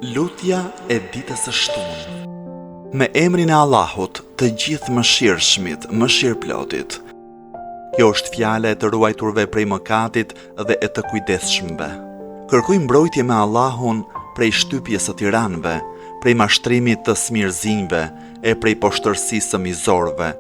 Lutja e ditës së shtunë. Me emrin e Allahut, të gjithë mëshirshmit, mëshirplotit. Kjo është fjala e të ruajturve prej mëkatit dhe e të kujdesshmëve. Kërkoj mbrojtje me Allahun prej shtypjes së tiranëve, prej mashtrimit të smirëzinjve e prej poshtërsisë së mizorëve.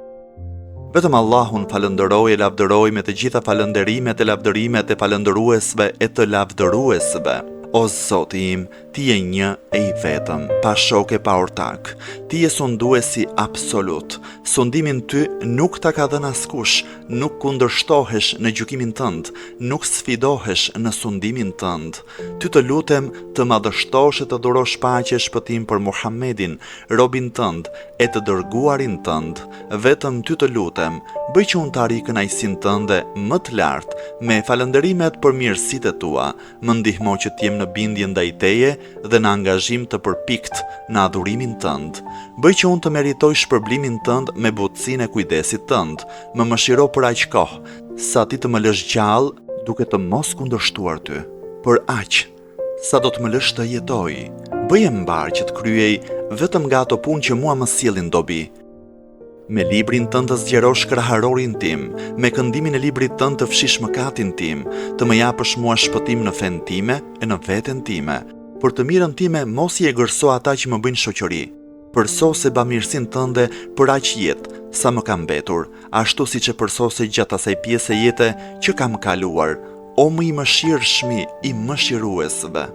Vetëm Allahun falënderoj e lavdëroj me të gjitha falënderimet e lavdërimet e falëndëruesve e të lavdëruesve. O Zoti im, ti je një e i vetëm, pa shoke pa ortak. Ti je sunduesi absolut. Sundimin ty nuk ta ka dhënë askush, nuk kundërshtohesh në gjykimin tënd, nuk sfidohesh në sundimin tënd. Ty të lutem të madhështosh e të dhurosh paqe e shpëtim për Muhammedin, robin tënd e të dërguarin tënd. Vetëm ty të lutem, bëj që unë të arri kënaqësinë tënde më të lartë, me falënderimet për mirësitë tua, më ndihmo që t'jem në bindje ndaj teje dhe në angazhim të përpikt në adhurimin tënd. Bëj që unë të meritoj shpërblimin tënd me butësinë e kujdesit tënd. Më mëshiro për aq kohë, sa ti të më lësh gjallë duke të mos kundërshtuar ty. Për aq, sa do të më lësh të jetoj. Bëje mbar që të kryej vetëm nga ato punë që mua më sjellin dobi. Me librin tënd të zgjerosh kraharorin tim, me këndimin e librit tënd të fshish mëkatin tim, të më japësh mua shpëtim në fen time e në veten time. Për të mirën time mos i e gërso ata që më bëjnë shoqëri. Përsose bamirësinë tënde për aq jetë sa më ka mbetur, ashtu siç e përsose gjatë asaj pjese jete që kam kaluar, o më i mëshirshmi i mëshiruesve.